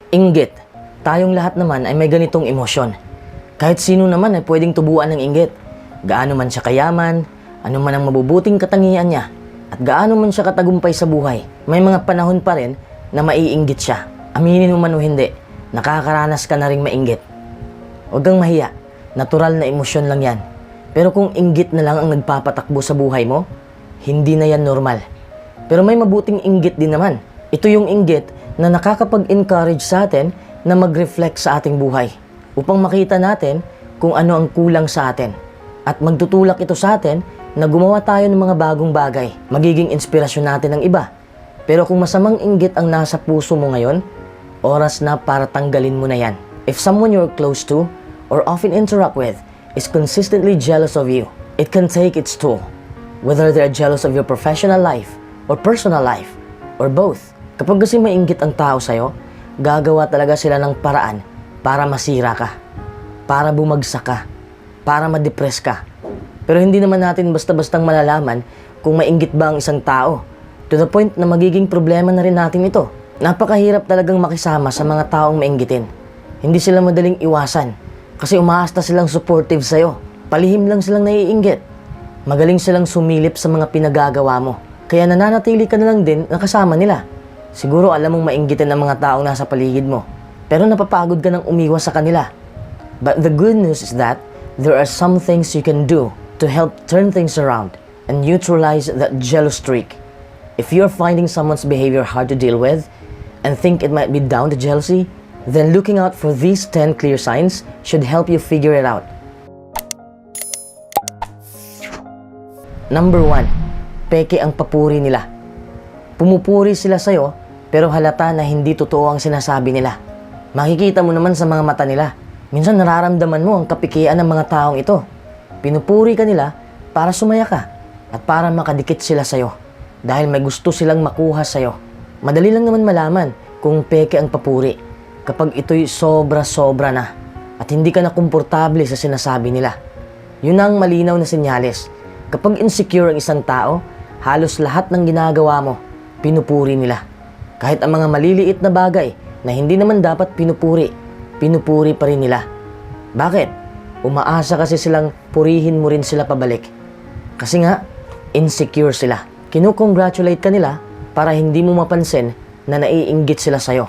Inggit. Tayong lahat naman ay may ganitong emosyon. Kahit sino naman ay pwedeng tubuan ng inggit. Gaano man siya kayaman, ano man ang mabubuting katangian niya, at gaano man siya katagumpay sa buhay, may mga panahon pa rin na maiinggit siya. Aminin mo man o hindi, nakakaranas ka na ring mainggit. Huwag kang mahiya, natural na emosyon lang yan. Pero kung inggit na lang ang nagpapatakbo sa buhay mo, hindi na yan normal. Pero may mabuting inggit din naman. Ito yung inggit na nakakapag-encourage sa atin na mag-reflect sa ating buhay upang makita natin kung ano ang kulang sa atin. At magtutulak ito sa atin na gumawa tayo ng mga bagong bagay. Magiging inspirasyon natin ng iba. Pero kung masamang inggit ang nasa puso mo ngayon, oras na para tanggalin mo na yan. If someone you're close to or often interact with is consistently jealous of you, it can take its toll. Whether they're jealous of your professional life or personal life or both. Kapag kasi mainggit ang tao sa'yo, gagawa talaga sila ng paraan para masira ka, para bumagsak ka, para ma-depress ka. Pero hindi naman natin basta-bastang malalaman kung mainggit ba ang isang tao, to the point na magiging problema na rin natin ito. Napakahirap talagang makisama sa mga taong mainggitin. Hindi sila madaling iwasan kasi umaasta silang supportive sa'yo. Palihim lang silang naiinggit. Magaling silang sumilip sa mga pinagagawa mo. Kaya nananatili ka na lang din nakasama nila. Siguro alam mong mainggitin ang mga taong nasa paligid mo, pero napapagod ka ng umiwas sa kanila. But the good news is that there are some things you can do to help turn things around and neutralize that jealous streak. If you're finding someone's behavior hard to deal with and think it might be down to jealousy, then looking out for these 10 clear signs should help you figure it out. Number 1, peke ang papuri nila. Pumupuri sila sa'yo, pero halata na hindi totoo ang sinasabi nila. Makikita mo naman sa mga mata nila. Minsan nararamdaman mo ang kapikian ng mga taong ito. Pinupuri ka nila para sumaya ka at para makadikit sila sa'yo. Dahil may gusto silang makuha sa'yo. Madali lang naman malaman kung peke ang papuri kapag ito'y sobra-sobra na at hindi ka na komportable sa sinasabi nila. Yun ang malinaw na senyales. Kapag insecure ang isang tao, halos lahat ng ginagawa mo pinupuri nila. Kahit ang mga maliliit na bagay na hindi naman dapat pinupuri pa rin nila. Bakit? Umaasa kasi silang purihin mo rin sila pabalik. Kasi nga, insecure sila. Kinukongratulate ka nila para hindi mo mapansin na naiinggit sila sa'yo.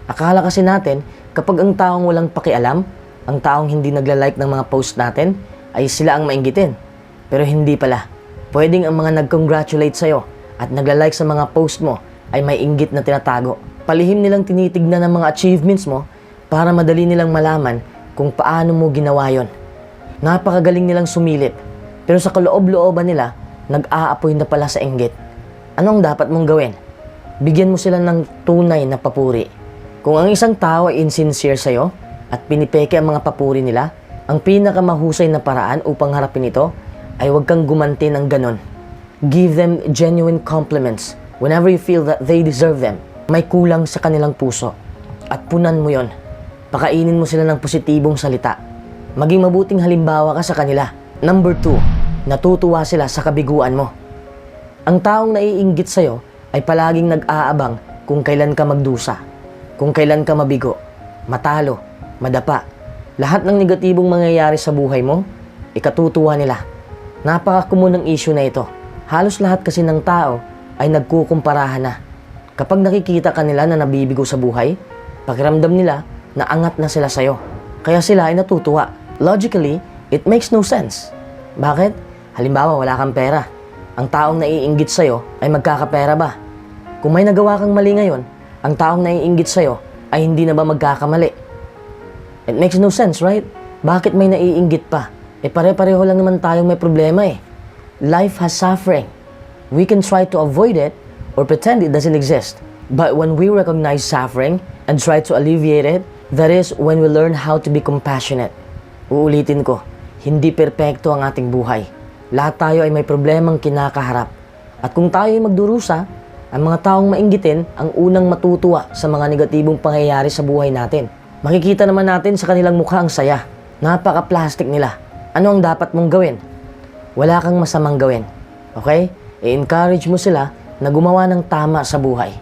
Akala kasi natin, kapag ang taong walang pakialam, ang taong hindi nagla-like ng mga post natin, ay sila ang mainggitin. Pero hindi pala. Pwedeng ang mga nag-congratulate sa'yo at nagla-like sa mga post mo ay may inggit na tinatago. Palihim nilang tinitignan ang mga achievements mo para madali nilang malaman kung paano mo ginawa yon. Napakagaling nilang sumilip, pero sa kaloob-looban nila, nag-aapoy na pala sa inggit. Ano ang dapat mong gawin? Bigyan mo sila ng tunay na papuri. Kung ang isang tao ay insincere sa'yo at pinipeke ang mga papuri nila, ang pinakamahusay na paraan upang harapin ito ay huwag kang gumanti ng ganon. Give them genuine compliments whenever you feel that they deserve them. May kulang sa kanilang puso. At punan mo yon. Pakainin mo sila ng positibong salita. Maging mabuting halimbawa ka sa kanila. Number 2, natutuwa sila sa kabiguan mo. Ang taong naiinggit sa'yo ay palaging nag-aabang kung kailan ka magdusa, kung kailan ka mabigo, matalo, madapa. Lahat ng negatibong mangyayari sa buhay mo, ikatutuwa nila. Napaka-common ng issue na ito. Halos lahat kasi ng tao ay nagkukumparahan na. Kapag nakikita ka nila na nabibigo sa buhay, pakiramdam nila na angat na sila sa'yo. Kaya sila ay natutuwa. Logically, it makes no sense. Bakit? Halimbawa, wala kang pera. Ang taong naiinggit sa'yo ay magkakapera ba? Kung may nagawa kang mali ngayon, ang taong naiinggit sa'yo ay hindi na ba magkakamali? It makes no sense, right? Bakit may naiinggit pa? Pare-pareho lang naman tayong may problema eh. Life has suffering. We can try to avoid it or pretend it doesn't exist. But when we recognize suffering and try to alleviate it, that is when we learn how to be compassionate. Uulitin ko, hindi perpekto ang ating buhay. Lahat tayo ay may problemang kinakaharap. At kung tayo ay magdurusa, ang mga taong mainggitin ang unang matutuwa sa mga negatibong pangyayari sa buhay natin. Makikita naman natin sa kanilang mukha ang saya. Napaka-plastic nila. Ano ang dapat mong gawin? Wala kang masamang gawin. Okay? I-encourage mo sila na gumawa ng tama sa buhay.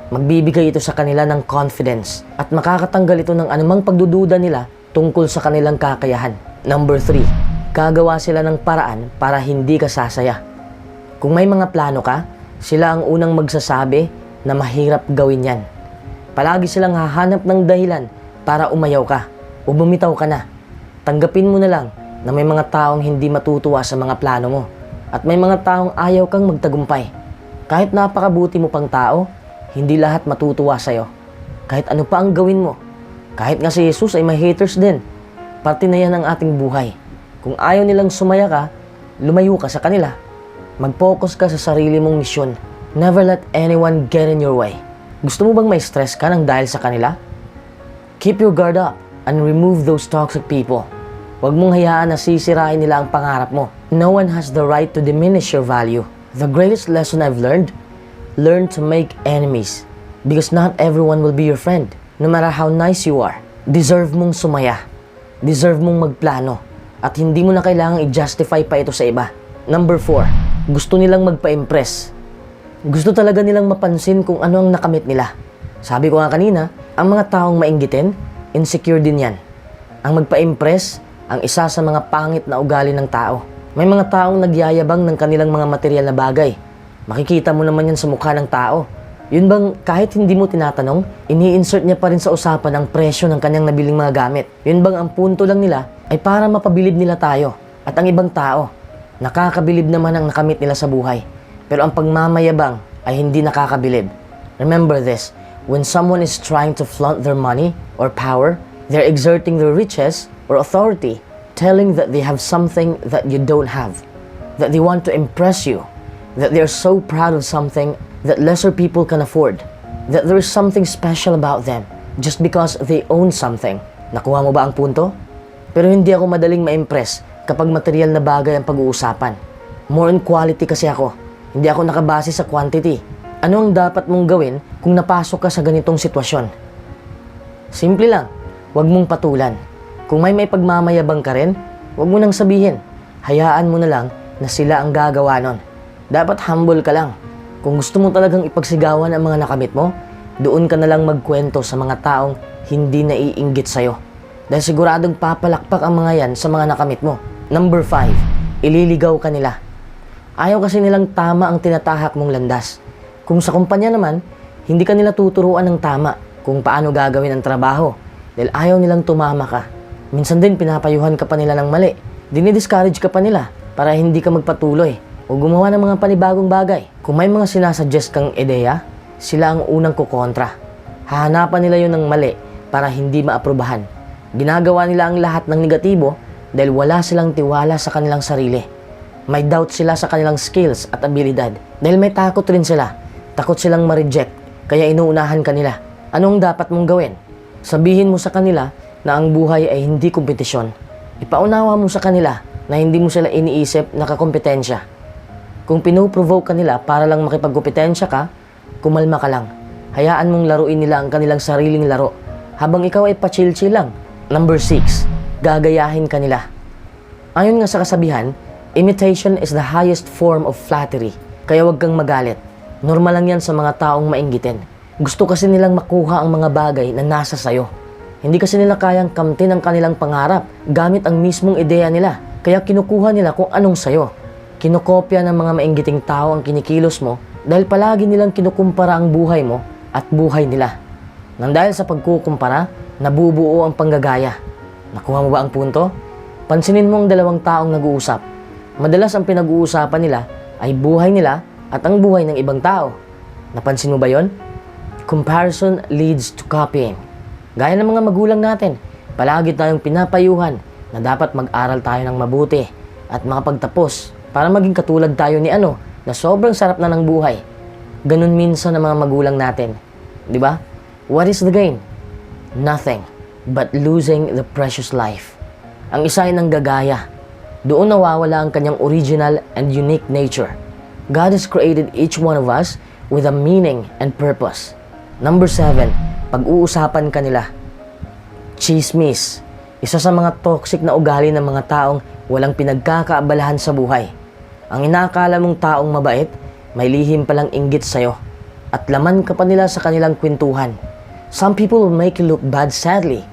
Magbibigay ito sa kanila ng confidence at makakatanggal ito ng anumang pagdududa nila tungkol sa kanilang kakayahan. Number 3, gagawa sila ng paraan para hindi ka sasaya. Kung may mga plano ka, sila ang unang magsasabi na mahirap gawin yan. Palagi silang hahanap ng dahilan para umayaw ka o bumitaw ka na. Tanggapin mo na lang na may mga taong hindi matutuwa sa mga plano mo at may mga taong ayaw kang magtagumpay. Kahit napakabuti mo pang tao, hindi lahat matutuwa sa'yo. Kahit ano pa ang gawin mo. Kahit nga si Jesus ay may haters din. Parte na yan ng ating buhay. Kung ayaw nilang sumaya ka, lumayo ka sa kanila. Mag-focus ka sa sarili mong misyon. Never let anyone get in your way. Gusto mo bang may stress ka nang dahil sa kanila? Keep your guard up and remove those toxic people. Huwag mong hayaan na sisirain nila ang pangarap mo. No one has the right to diminish your value. The greatest lesson I've learned to make enemies because not everyone will be your friend. No matter how nice you are, deserve mong sumaya. Deserve mong magplano. At hindi mo na kailangang i-justify pa ito sa iba. Number 4, gusto nilang magpa-impress. Gusto talaga nilang mapansin kung ano ang nakamit nila. Sabi ko nga kanina, ang mga taong mainggitin, insecure din yan. Ang magpa-impress, ang isa sa mga pangit na ugali ng tao. May mga taong nagyayabang ng kanilang mga material na bagay. Makikita mo naman yan sa mukha ng tao. Yun bang kahit hindi mo tinatanong, ini-insert niya pa rin sa usapan ang presyo ng kanyang nabiling mga gamit. Yun bang ang punto lang nila ay para mapabilib nila tayo at ang ibang tao. Nakakabilib naman ang nakamit nila sa buhay. Pero ang pagmamayabang ay hindi nakakabilib. Remember this, when someone is trying to flaunt their money or power, they're exerting their riches or authority, telling that they have something that you don't have, that they want to impress you, that they're so proud of something that lesser people can afford, that there is something special about them just because they own something. Nakuha mo ba ang punto? Pero hindi ako madaling ma-impress kapag material na bagay ang pag-uusapan. More on quality kasi ako. Hindi ako nakabase sa quantity. Ano ang dapat mong gawin kung napasok ka sa ganitong sitwasyon? Simple lang, huwag mong patulan. Kung may pagmamayabang ka rin, huwag mo nang sabihin. Hayaan mo na lang na sila ang gagawa nun. Dapat humble ka lang. Kung gusto mo talagang ipagsigawan ang mga nakamit mo, doon ka na lang magkwento sa mga taong hindi naiinggit sa'yo. Dahil siguradong papalakpak ang mga yan sa mga nakamit mo. Number 5, ililigaw ka nila. Ayaw kasi nilang tama ang tinatahak mong landas. Kung sa kumpanya naman, hindi ka nila tuturuan ng tama kung paano gagawin ang trabaho dahil ayaw nilang tumama ka. Minsan din pinapayuhan ka pa nila ng mali. Dinidiscourage ka pa nila para hindi ka magpatuloy o gumawa ng mga panibagong bagay. Kung may mga sinasuggest kang ideya, sila ang unang kukontra. Hahanapan nila yun ng mali para hindi maaprubahan. Ginagawa nila ang lahat ng negatibo dahil wala silang tiwala sa kanilang sarili. May doubt sila sa kanilang skills at abilidad. Dahil may takot rin sila. Takot silang ma-reject, kaya inuunahan kanila. Anong dapat mong gawin? Sabihin mo sa kanila na ang buhay ay hindi kompetisyon. Ipaunawa mo sa kanila na hindi mo sila iniisip na kakompetensya. Kung pinoprovoke ka nila para lang makipagkompetensya ka, kumalma ka lang. Hayaan mong laruin nila ang kanilang sariling laro habang ikaw ay pa-chill-chill lang. Number 6, gagayahin ka nila. Ayon nga sa kasabihan, imitation is the highest form of flattery. Kaya huwag kang magalit. Normal lang yan sa mga taong mainggitin. Gusto kasi nilang makuha ang mga bagay na nasa sayo. Hindi kasi nila kayang kamtin ang kanilang pangarap gamit ang mismong ideya nila. Kaya kinukuha nila kung anong sayo. Kinokopya ng mga mainggiting tao ang kinikilos mo dahil palagi nilang kinukumpara ang buhay mo at buhay nila. Nang dahil sa pagkukumpara, nabubuo ang panggagaya. Nakuha mo ba ang punto? Pansinin mo ang dalawang taong nag-uusap. Madalas ang pinag-uusapan nila ay buhay nila at ang buhay ng ibang tao. Napansin mo ba yon? Comparison leads to copying. Gaya ng mga magulang natin, palagi tayong pinapayuhan na dapat mag-aral tayo ng mabuti at makapagtapos para maging katulad tayo ni na sobrang sarap na ng buhay. Ganun minsan ang mga magulang natin. Di ba? What is the gain? Nothing but losing the precious life. Ang isa ay nanggagaya. Doon nawawala ang kanyang original and unique nature. God has created each one of us with a meaning and purpose. Number 7, pag-uusapan ka nila. Chismis. Isa sa mga toxic na ugali ng mga taong walang pinagkakaabalahan sa buhay. Ang inaakala mong taong mabait, may lihim palang inggit sa'yo. at laman ka pa nila sa kanilang kwentuhan. Some people will make you look bad sadly,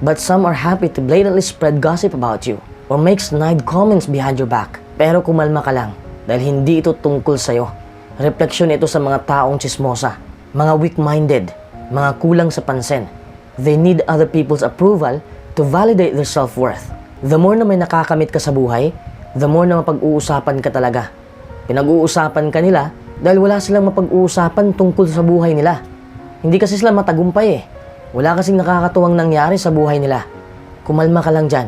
but some are happy to blatantly spread gossip about you or make snide comments behind your back. Pero kumalma ka lang dahil hindi ito tungkol sa'yo. Refleksyon ito sa mga taong chismosa, mga weak-minded, mga kulang sa pansin. They need other people's approval to validate their self-worth. The more na may nakakamit ka sa buhay, the more na mapag-uusapan ka talaga. Pinag-uusapan ka nila dahil wala silang mapag-uusapan tungkol sa buhay nila. Hindi kasi sila matagumpay eh. Wala kasing nakakatuwang nangyari sa buhay nila. Kumalma ka lang dyan.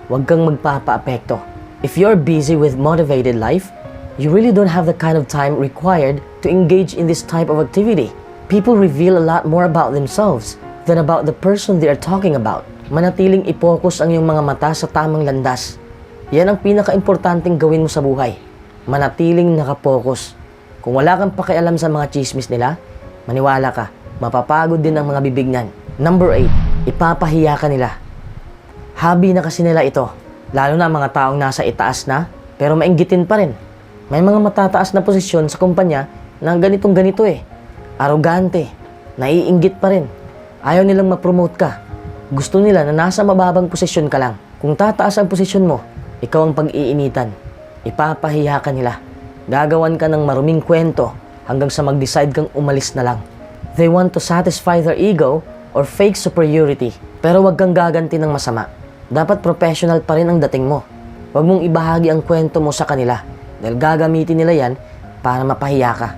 Huwag kang magpapa-apekto. If you're busy with motivated life, you really don't have the kind of time required to engage in this type of activity. People reveal a lot more about themselves than about the person they are talking about. Manatiling ipokus ang iyong mga mata sa tamang landas. Yan ang pinaka-importanting gawin mo sa buhay. Manatiling nakapokus. Kung wala kang pakialam sa mga chismis nila, maniwala ka, mapapagod din ang mga bibig niyan. Number 8, ipapahiya ka nila. Hobby na kasi nila ito, lalo na mga taong nasa itaas na, pero mainggitin pa rin. May mga matataas na posisyon sa kumpanya na ganitong ganito eh. Arogante, naiinggit pa rin. Ayaw nilang ma-promote ka. Gusto nila na nasa mababang posisyon ka lang. Kung tataas ang posisyon mo, ikaw ang pag-iinitan. Ipapahiya ka nila. Gagawan ka ng maruming kwento hanggang sa mag-decide kang umalis na lang. They want to satisfy their ego or fake superiority. Pero wag kang gaganti ng masama. Dapat professional pa rin ang dating mo. Wag mong ibahagi ang kwento mo sa kanila dahil gagamitin nila yan para mapahiya ka.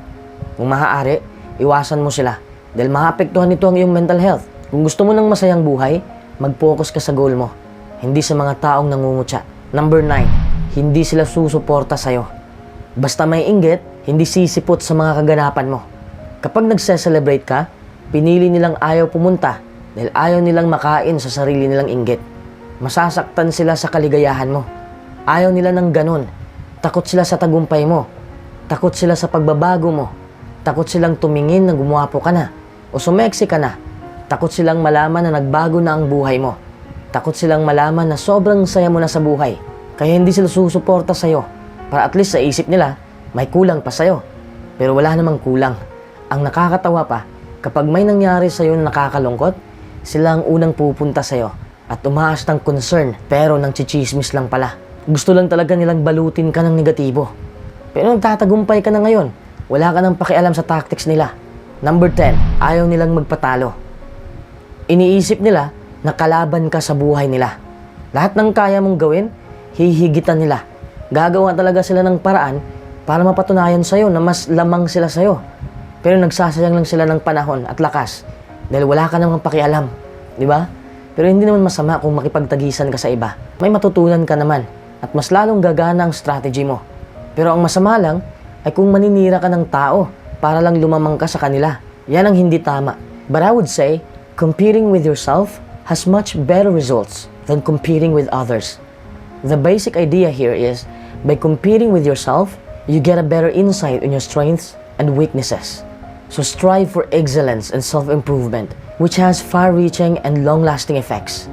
Kung maaari, iwasan mo sila dahil maapektuhan nito ang iyong mental health. Kung gusto mo ng masayang buhay, mag-focus ka sa goal mo, hindi sa mga taong nangungutya. Number 9, hindi sila susuporta sa'yo. Basta may inggit, hindi sisipot sa mga kaganapan mo. Kapag nagse-celebrate ka, pinili nilang ayaw pumunta dahil ayaw nilang makain sa sarili nilang inggit. Masasaktan sila sa kaligayahan mo. Ayaw nila ng ganun. Takot sila sa tagumpay mo. Takot sila sa pagbabago mo. Takot silang tumingin na gumuwapo ka na o sumeksi ka na. Takot silang malaman na nagbago na ang buhay mo. Takot silang malaman na sobrang saya mo na sa buhay. Kaya hindi sila susuporta sa'yo. Para at least sa isip nila, may kulang pa sa'yo. Pero wala namang kulang. Ang nakakatawa pa, kapag may nangyari sa'yo na nakakalungkot, sila ang unang pupunta sa'yo at umaas ng concern pero nang chichismis lang pala. Gusto lang talaga nilang balutin ka ng negatibo. Pero nagtatagumpay ka na ngayon, wala ka nang pakialam sa tactics nila. Number 10, ayaw nilang magpatalo. Iniisip nila na kalaban ka sa buhay nila. Lahat ng kaya mong gawin, hihigitan nila. Gagawa talaga sila ng paraan para mapatunayan sa'yo na mas lamang sila sa'yo. Pero nagsasayang lang sila ng panahon at lakas dahil wala ka namang pakialam. Di ba? Pero hindi naman masama kung makipagtagisan ka sa iba. May matutunan ka naman at mas lalong gagana ang strategy mo. Pero ang masama lang ay kung maninira ka ng tao para lang lumamang ka sa kanila. Yan ang hindi tama. But I would say, competing with yourself has much better results than competing with others. The basic idea here is, by competing with yourself, you get a better insight on your strengths and weaknesses. So strive for excellence and self-improvement, which has far-reaching and long-lasting effects.